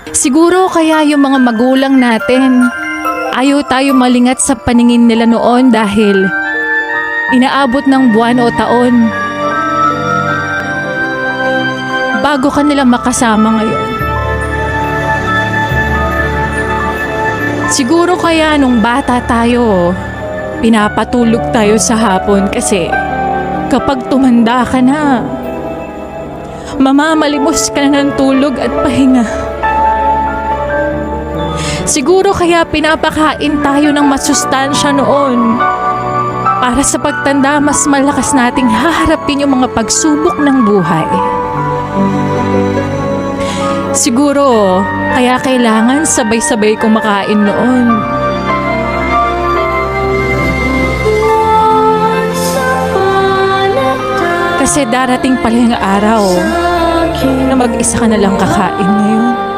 Siguro kaya yung mga magulang natin, ayaw tayo malingat sa paningin nila noon dahil inaabot ng buwan o taon bago ka nila makasama ngayon. Siguro kaya nung bata tayo, pinapatulog tayo sa hapon kasi kapag tumanda ka na, mamamalimos ka na ng tulog at pahinga. Siguro kaya pinapakain tayo ng masustansya noon para sa pagtanda mas malakas nating haharapin yung mga pagsubok ng buhay. Siguro kaya kailangan sabay-sabay kumakain noon. Kasi darating pala yung araw na mag-isa ka na lang kakain ngayon.